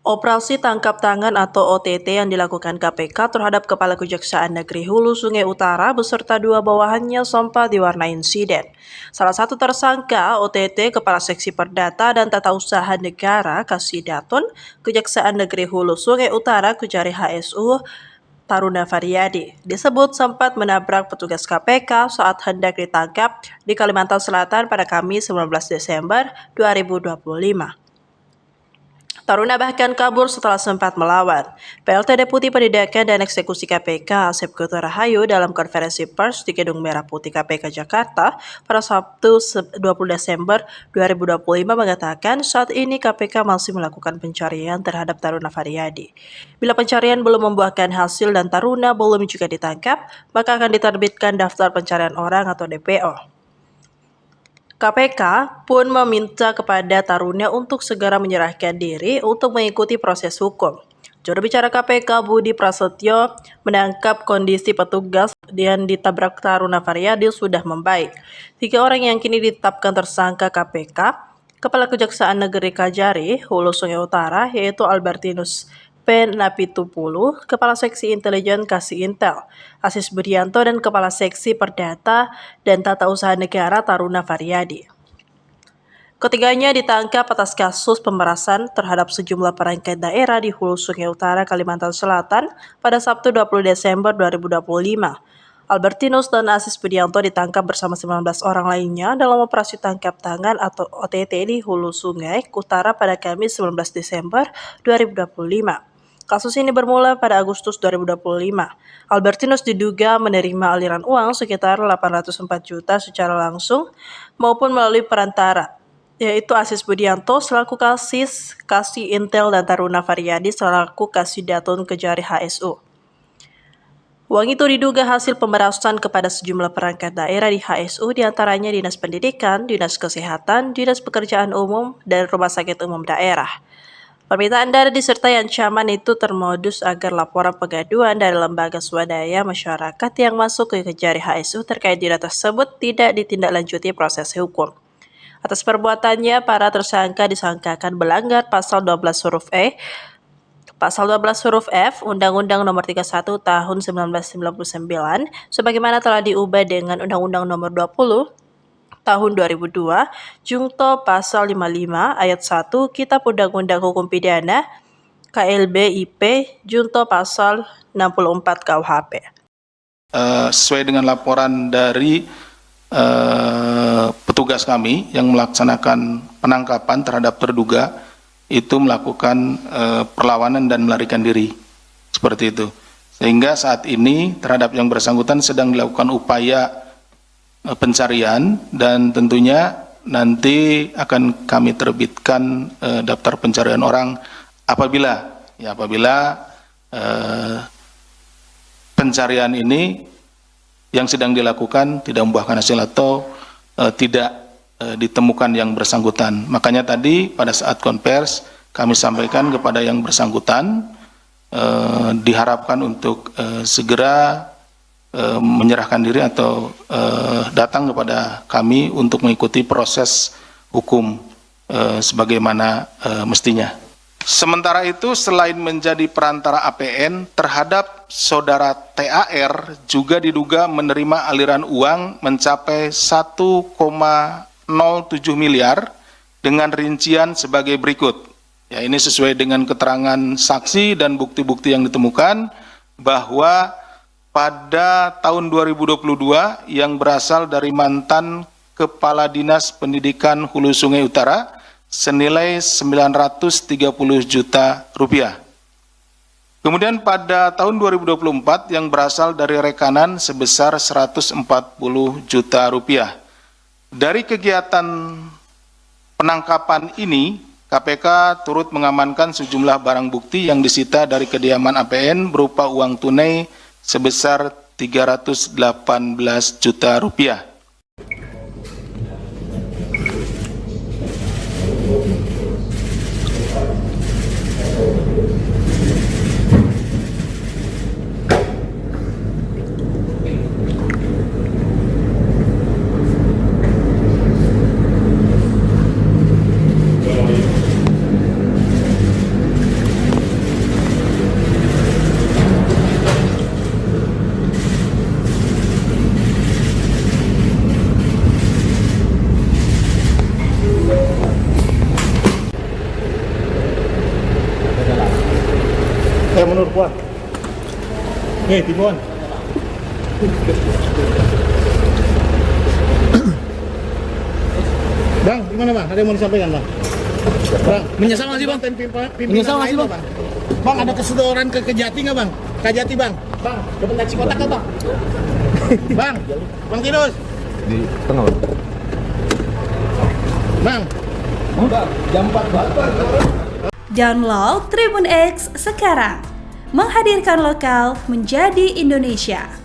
Operasi tangkap tangan atau OTT yang dilakukan KPK terhadap Kepala Kejaksaan Negeri Hulu Sungai Utara beserta dua bawahannya sempat diwarnai insiden. Salah satu tersangka OTT Kepala Seksi Perdata dan Tata Usaha Negara Kasidaton Kejaksaan Negeri Hulu Sungai Utara Kejari HSU Taruna Faryadi disebut sempat menabrak petugas KPK saat hendak ditangkap di Kalimantan Selatan pada Kamis 19 Desember 2025. Taruna bahkan kabur setelah sempat melawan. PLT Deputi Penindakan dan Eksekusi KPK Asep Kutu Rahayu dalam konferensi pers di Gedung Merah Putih KPK Jakarta pada Sabtu 20 Desember 2025 mengatakan saat ini KPK masih melakukan pencarian terhadap Taruna Faryadi. Bila pencarian belum membuahkan hasil dan Taruna belum juga ditangkap, maka akan diterbitkan daftar pencarian orang atau DPO. KPK pun meminta kepada Taruna untuk segera menyerahkan diri untuk mengikuti proses hukum. Juru bicara KPK Budi Prasetyo menangkap kondisi petugas yang ditabrak Taruna Faryadi sudah membaik. 3 orang yang kini ditetapkan tersangka KPK, Kepala Kejaksaan Negeri Kajari Hulu Sungai Utara yaitu Albertinus P. Napitupulu, Kepala Seksi Intelijen Kasih Intel, Asis Budianto dan Kepala Seksi Perdata dan Tata Usaha Negara Taruna Faryadi. Ketiganya ditangkap atas kasus pemerasan terhadap sejumlah perangkat daerah di Hulu Sungai Utara, Kalimantan Selatan pada Sabtu 20 Desember 2025. Albertinus dan Asis Budianto ditangkap bersama 19 orang lainnya dalam operasi tangkap tangan atau OTT di Hulu Sungai Utara pada Kamis 19 Desember 2025. Kasus ini bermula pada Agustus 2025. Albertinus diduga menerima aliran uang sekitar 804 juta secara langsung maupun melalui perantara, yaitu Asis Budianto selaku Kasih Intel dan Taruna Faryadi selaku Kasidaton Kejari HSU. Uang itu diduga hasil pemerasan kepada sejumlah perangkat daerah di HSU diantaranya Dinas Pendidikan, Dinas Kesehatan, Dinas Pekerjaan Umum, dan Rumah Sakit Umum Daerah. Permintaan dana disertai ancaman itu termodus agar laporan pengaduan dari lembaga swadaya masyarakat yang masuk ke Kejari HSU terkait dana tersebut tidak ditindaklanjuti proses hukum. Atas perbuatannya, para tersangka disangkakan melanggar Pasal 12 huruf E, Pasal 12 huruf F Undang-Undang Nomor 31 Tahun 1999 sebagaimana telah diubah dengan Undang-Undang Nomor 20 Tahun 2002, Jungto Pasal 55 Ayat 1 Kitab Undang-Undang Hukum Pidana KLBIP Junto Pasal 64 KUHP. Sesuai dengan laporan dari petugas kami yang melaksanakan penangkapan terhadap terduga itu melakukan perlawanan dan melarikan diri seperti itu, sehingga saat ini terhadap yang bersangkutan sedang dilakukan upaya pencarian dan tentunya nanti akan kami terbitkan daftar pencarian orang apabila pencarian ini yang sedang dilakukan tidak membuahkan hasil atau tidak ditemukan yang bersangkutan. Makanya tadi pada saat konvers kami sampaikan kepada yang bersangkutan diharapkan untuk segera menyerahkan diri atau datang kepada kami untuk mengikuti proses hukum sebagaimana mestinya. Sementara itu, selain menjadi perantara APN terhadap saudara TAR juga diduga menerima aliran uang mencapai 1,07 miliar dengan rincian sebagai berikut. Ya, ini sesuai dengan keterangan saksi dan bukti-bukti yang ditemukan bahwa pada tahun 2022 yang berasal dari mantan Kepala Dinas Pendidikan Hulu Sungai Utara senilai 930 juta rupiah. Kemudian pada tahun 2024 yang berasal dari rekanan sebesar 140 juta rupiah. Dari kegiatan penangkapan ini, KPK turut mengamankan sejumlah barang bukti yang disita dari kediaman APN berupa uang tunai sebesar 318 juta rupiah. Tibon. Bang, gimana bang? Ada yang mau disampaikan bang? Bang, Menyesal nggak sih, Bang? Menyesal nggak sih, Bang? Bang, ada kesedoran ke Kejati nggak bang? Kajati bang? Bang, ke Bentak Cikotak nggak bang? Bang, Bang Tirus. Di tengah. Bang. Jam 4 Bang. Download Tribun X sekarang. Menghadirkan lokal menjadi Indonesia.